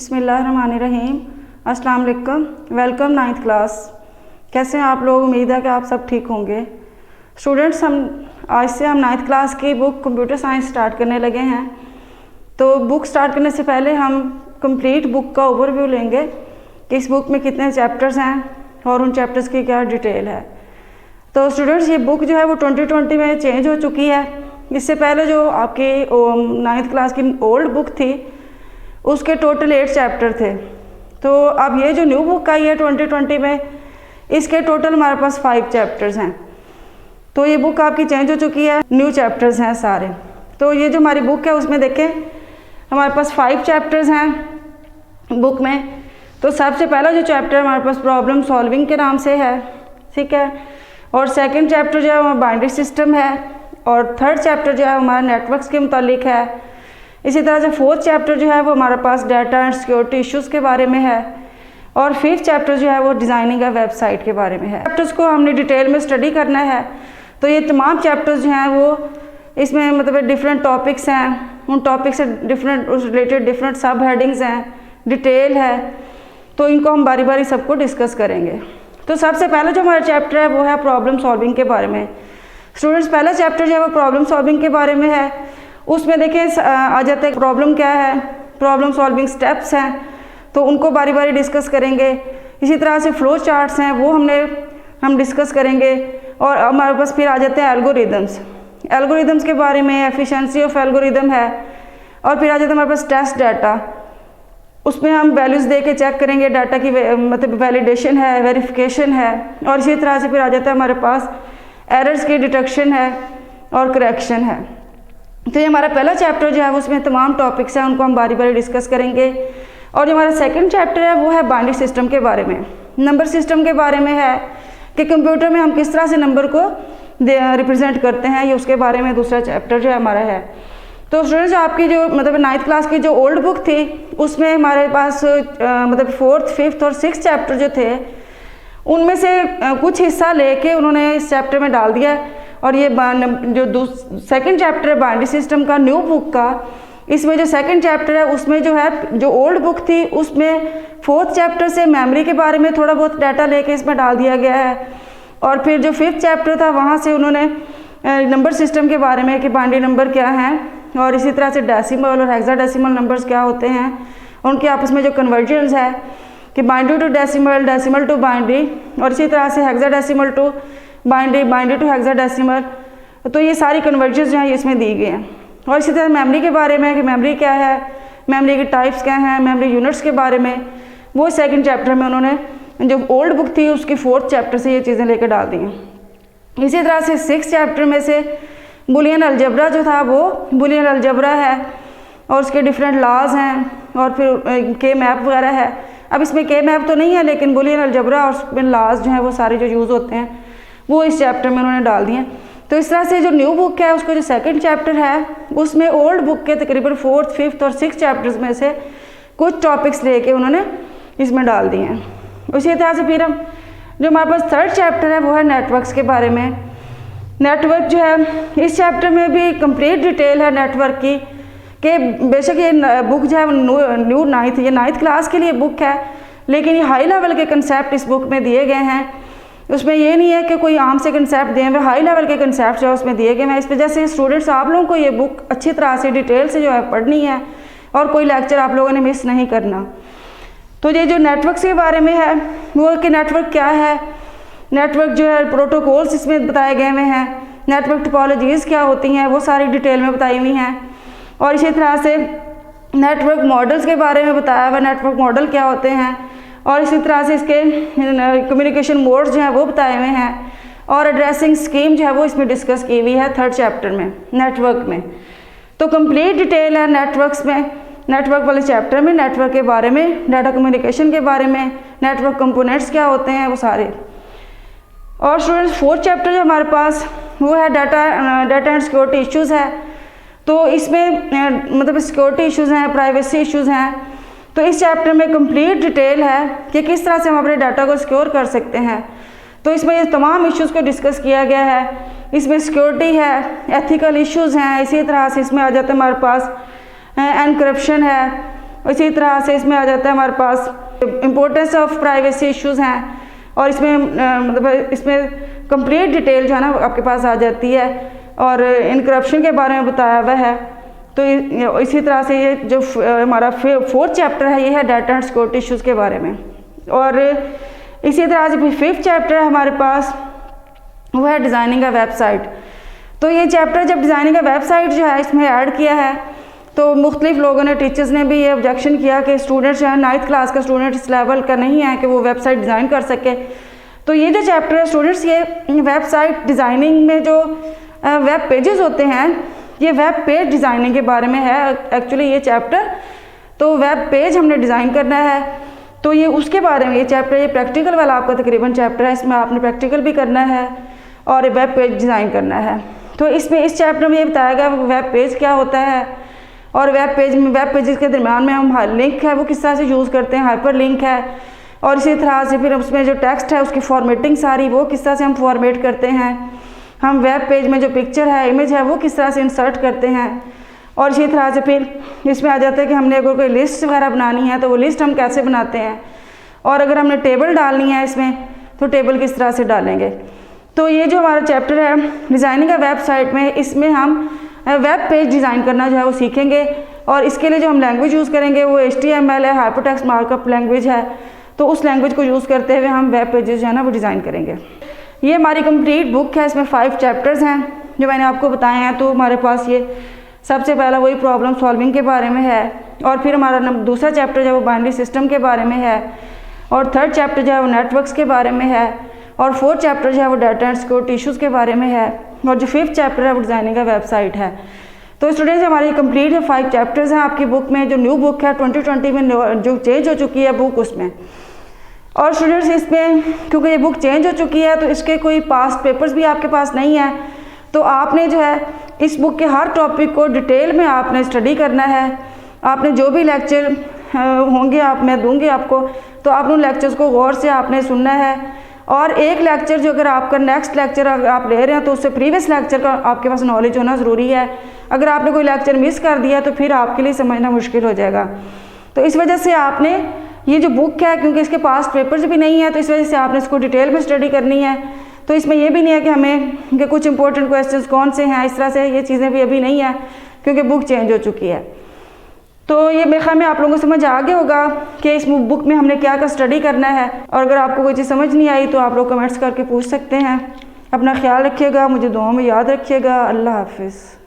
बिस्मिल्लाहिर्रहमानिर्रहीम। अस्सलाम वालेकुम। Welcome 9th class. कैसे हैं आप लोग? उम्मीद है कि आप सब ठीक होंगे। स्टूडेंट्स, आज से हम 9th क्लास की बुक कंप्यूटर साइंस स्टार्ट करने लगे हैं। तो बुक स्टार्ट करने से पहले हम कंप्लीट बुक का ओवरव्यू लेंगे कि इस बुक में कितने चैप्टर्स हैं और उन चैप्टर्स की क्या डिटेल है। तो स्टूडेंट्स, ये बुक जो है वो 2020 में चेंज हो चुकी है। इससे पहले जो आपकी 9th क्लास की ओल्ड बुक थी उसके टोटल 8 चैप्टर थे। तो अब ये जो न्यू बुक आई है 2020 में, इसके टोटल हमारे पास 5 चैप्टर्स हैं। तो ये बुक आपकी चेंज हो चुकी है, न्यू चैप्टर्स हैं सारे। तो ये जो हमारी बुक है उसमें देखें हमारे पास 5 चैप्टर्स हैं बुक में। तो सबसे पहला जो चैप्टर हमारे पास प्रॉब्लम सॉल्विंग के नाम से है, ठीक है। और सेकंड चैप्टर जो है वो बाइनरी सिस्टम है। और थर्ड चैप्टर जो है हमारा नेटवर्क्स के मुतालिक है। इसी तरह से फोर्थ चैप्टर जो है वो हमारे पास डाटा एंड सिक्योरिटी इश्यूज़ के बारे में है। और फिफ्थ चैप्टर जो है वो डिज़ाइनिंग ऑफ वेबसाइट के बारे में है। चैप्टर्स को हमने डिटेल में स्टडी करना है। तो ये तमाम चैप्टर्स जो हैं वो इसमें मतलब डिफरेंट टॉपिक्स हैं, उन टॉपिक से रिलेटेड डिफरेंट सब हेडिंग्स हैं, डिटेल है। तो इनको हम बारी बारी सबको डिस्कस करेंगे। तो सबसे पहले जो हमारा चैप्टर है वो है प्रॉब्लम सॉल्विंग के बारे में। स्टूडेंट्स, पहला चैप्टर जो है वो प्रॉब्लम सॉल्विंग के बारे में है। उसमें देखिए आ जाता है प्रॉब्लम क्या है, प्रॉब्लम सॉल्विंग स्टेप्स हैं, तो उनको बारी बारी डिस्कस करेंगे। इसी तरह से फ्लो चार्ट्स हैं वो हम डिस्कस करेंगे। और हमारे पास फिर आ जाते हैं एल्गोरिदम्स के बारे में, एफिशिएंसी ऑफ एल्गोरिदम है। और फिर आ जाता है हमारे पास टेस्ट डाटा, उसमें हम वैल्यूज़ दे के चेक करेंगे डाटा की मतलब वैलिडेशन है, वेरिफिकेशन है। और इसी तरह से फिर आ जाता है हमारे पास एरर्स की डिटेक्शन है और करेक्शन है। तो ये हमारा पहला चैप्टर जो है उसमें तमाम टॉपिक्स हैं, उनको हम बारी बारी डिस्कस करेंगे। और जो हमारा सेकंड चैप्टर है वो है बाइनरी सिस्टम के बारे में, नंबर सिस्टम के बारे में है कि कंप्यूटर में हम किस तरह से नंबर को रिप्रेजेंट करते हैं, ये उसके बारे में दूसरा चैप्टर जो है हमारा है। तो स्टूडेंट्स, आपकी जो मतलब 9th क्लास की जो ओल्ड बुक थी उसमें हमारे पास मतलब 4th, 5th और 6th चैप्टर जो थे उनमें से कुछ हिस्सा लेके उन्होंने इस चैप्टर में डाल दिया। और ये जो सेकंड चैप्टर है बाइनरी सिस्टम का न्यू बुक का, इसमें जो सेकंड चैप्टर है उसमें जो है जो ओल्ड बुक थी उसमें 4th चैप्टर से मेमोरी के बारे में थोड़ा बहुत डाटा लेके इसमें डाल दिया गया है। और फिर जो 5th चैप्टर था वहाँ से उन्होंने नंबर सिस्टम के बारे में कि बाइनरी नंबर क्या हैं, और इसी तरह से डेसिमल और हेक्साडेसिमल नंबर्स क्या होते हैं, उनके आपस में जो कन्वर्जन्स है कि binary to decimal, decimal to binary, और इसी तरह से hexadecimal to binary, binary to hexadecimal. तो ये सारी कन्वर्जन्स जो हैं ये इसमें दी गई हैं। और इसी तरह मेमोरी के बारे में कि मेमोरी क्या है, मेमोरी के टाइप्स क्या हैं, मेमोरी यूनिट्स के बारे में वो सेकंड चैप्टर में उन्होंने जो ओल्ड बुक थी उसकी 4th चैप्टर से ये चीज़ें लेकर डाल दी हैं। इसी तरह से 6th चैप्टर में से बुलियन अलजबरा जो था वो बुलियन अलजबरा है और उसके डिफरेंट लॉज हैं। और फिर के मैप वगैरह है। अब इसमें के मैप तो नहीं है लेकिन बुलियन अलजबरा और उसमें लॉज जो हैं वो सारे जो यूज़ होते हैं वो इस चैप्टर में उन्होंने डाल दिए। तो इस तरह से जो न्यू बुक है उसका जो सेकंड चैप्टर है उसमें ओल्ड बुक के तकरीबन 4th, 5th और 6th चैप्टर्स में से कुछ टॉपिक्स लेके उन्होंने इसमें डाल दिए हैं। उसी तरह से फिर हम जो हमारे पास थर्ड चैप्टर है वो है नेटवर्क्स के बारे में। नेटवर्क जो है इस चैप्टर में भी कंप्लीट डिटेल है नेटवर्क की कि बेशक ये बुक जो है न्यू 9th क्लास के लिए बुक है, लेकिन ये हाई लेवल के कंसेप्ट इस बुक में दिए गए हैं। उसमें ये नहीं है कि कोई आम से कंसेप्ट दिए हुए, हाई लेवल के कंसेप्ट जो है उसमें दिए गए हैं। इस वजह से स्टूडेंट्स आप लोगों को ये बुक अच्छी तरह से डिटेल से जो है पढ़नी है और कोई लेक्चर आप लोगों ने मिस नहीं करना। तो ये जो नेटवर्क्स के बारे में है वो कि नेटवर्क क्या है, नेटवर्क जो है प्रोटोकॉल्स इसमें बताए गए हुए हैं, नेटवर्क टोपोलॉजीज़ क्या होती हैं वो सारी डिटेल में बताई हुई हैं। और इसी तरह से नेटवर्क मॉडल्स के बारे में बताया हुआ, नेटवर्क मॉडल क्या होते हैं, और इसी तरह से इसके कम्युनिकेशन मोड्स जो हैं वो बताए हुए हैं। और एड्रेसिंग स्कीम जो है वो इसमें डिस्कस की हुई है 3rd चैप्टर में नेटवर्क में। तो कंप्लीट डिटेल है नेटवर्क्स में, नेटवर्क वाले चैप्टर में नेटवर्क के बारे में, डाटा कम्युनिकेशन के बारे में, नेटवर्क कंपोनेंट्स क्या होते हैं वो सारे। और स्टूडेंट्स 4th चैप्टर जो हमारे पास वो है डाटा एंड सिक्योरिटी इश्यूज़ है। तो इसमें मतलब सिक्योरिटी इश्यूज़ हैं, प्राइवेसी इश्यूज़ हैं। तो इस चैप्टर में कंप्लीट डिटेल है कि किस तरह से हम अपने डाटा को सिक्योर कर सकते हैं। तो इसमें ये तमाम इश्यूज़ को डिस्कस किया गया है। इसमें सिक्योरिटी है, एथिकल इश्यूज़ हैं, इसी तरह से इसमें आ जाते हैं हमारे पास एनक्रप्शन है, इसी तरह से इसमें आ जाता है हमारे पास इम्पोर्टेंस ऑफ प्राइवेसी इश्यूज़ हैं, और इसमें मतलब इसमें कंप्लीट डिटेल जो है ना आपके पास आ जाती है, और इनकरप्शन के बारे में बताया हुआ है। तो इसी तरह से ये जो हमारा 4th चैप्टर है, ये है डाटा एंड सिक्योरिटी इश्यूज़ के बारे में। और इसी तरह से 5th चैप्टर है हमारे पास, वो है डिज़ाइनिंग अ वेबसाइट। तो ये चैप्टर जब डिज़ाइनिंग अ वेबसाइट जो है इसमें ऐड किया है, तो मुख्तलिफ लोगों ने, टीचर्स ने भी ये ऑब्जेक्शन किया कि स्टूडेंट जो है 9th क्लास का स्टूडेंट इस लेवल का नहीं है कि वो वेबसाइट डिज़ाइन कर सके। तो ये जो चैप्टर है स्टूडेंट्स, ये वेबसाइट डिज़ाइनिंग में जो वेब पेजेस होते हैं, ये वेब पेज डिज़ाइनिंग के बारे में है एक्चुअली ये चैप्टर। तो वेब पेज हमने डिज़ाइन करना है, तो ये उसके बारे में ये चैप्टर, ये प्रैक्टिकल वाला आपका तकरीबन चैप्टर है, इसमें आपने प्रैक्टिकल भी करना है और वेब पेज डिज़ाइन करना है। तो इसमें इस चैप्टर में ये बताया गया वेब पेज क्या होता है, और वेब पेजेस के दरम्यान में हम लिंक है वो किस तरह से यूज़ करते हैं, हाइपर लिंक है, और इसी तरह से फिर उसमें जो टेक्स्ट है उसकी फॉर्मेटिंग सारी वो किस तरह से हम फॉर्मेट करते हैं, हम वेब पेज में जो पिक्चर है, इमेज है, वो किस तरह से इंसर्ट करते हैं, और इसी तरह से फिर इसमें आ जाता है कि हमने अगर कोई लिस्ट वगैरह बनानी है तो वो लिस्ट हम कैसे बनाते हैं, और अगर हमने टेबल डालनी है इसमें तो टेबल किस तरह से डालेंगे। तो ये जो हमारा चैप्टर है डिज़ाइनिंग का वेबसाइट में, इसमें हम वेब पेज डिज़ाइन करना जो है वो सीखेंगे, और इसके लिए जो हम लैंग्वेज यूज़ करेंगे वो HTML है, हाइपरटेक्स्ट मार्कअप लैंग्वेज है। तो उस लैंग्वेज को यूज़ करते हुए हम वेब पेजेस जो है ना वो डिज़ाइन करेंगे। ये हमारी कंप्लीट बुक है, इसमें 5 चैप्टर्स हैं जो मैंने आपको बताए हैं। तो हमारे पास ये सबसे पहला वही प्रॉब्लम सॉल्विंग के बारे में है, और फिर हमारा दूसरा चैप्टर जो है वो बाइनरी सिस्टम के बारे में है, और 3rd चैप्टर जो है वो नेटवर्क्स के बारे में है, और 4th चैप्टर जो है वो डाटा एंड सिक्योरिटी इश्यूज़ के बारे में है, और जो 5th चैप्टर है वो डिज़ाइनिंग का वेबसाइट है। तो स्टूडेंट्स हमारी कंप्लीट 5 चैप्टर्स हैं आपकी बुक में। जो न्यू बुक है 2020 में जो चेंज हो चुकी है बुक उसमें, और स्टूडेंट्स इसमें क्योंकि ये बुक चेंज हो चुकी है तो इसके कोई पास्ट पेपर्स भी आपके पास नहीं है, तो आपने जो है इस बुक के हर टॉपिक को डिटेल में आपने स्टडी करना है। आपने जो भी लेक्चर होंगे मैं दूंगी आपको, तो आपने उन लेक्चर्स को गौर से आपने सुनना है, और एक लेक्चर जो अगर आपका नेक्स्ट लेक्चर अगर आप ले रहे हैं तो उससे प्रीवियस लेक्चर का आपके पास नॉलेज होना ज़रूरी है। अगर आपने कोई लेक्चर मिस कर दिया तो फिर आपके लिए समझना मुश्किल हो जाएगा। तो इस वजह से आपने ये जो बुक है, क्योंकि इसके पास पेपर्स भी नहीं है, तो इस वजह से आपने इसको डिटेल में स्टडी करनी है। तो इसमें ये भी नहीं है कि हमें कि कुछ इंपॉर्टेंट क्वेश्चंस कौन से हैं, इस तरह से ये चीज़ें भी अभी नहीं है क्योंकि बुक चेंज हो चुकी है। तो ये मेरे ख्याल में आप लोगों को समझ आ गया होगा कि इस बुक में हमने क्या स्टडी करना है, और अगर आपको कोई चीज़ समझ नहीं आई तो आप लोग कमेंट्स करके पूछ सकते हैं। अपना ख्याल रखिएगा, मुझे दुआओं में याद रखिएगा। अल्लाह हाफिज़।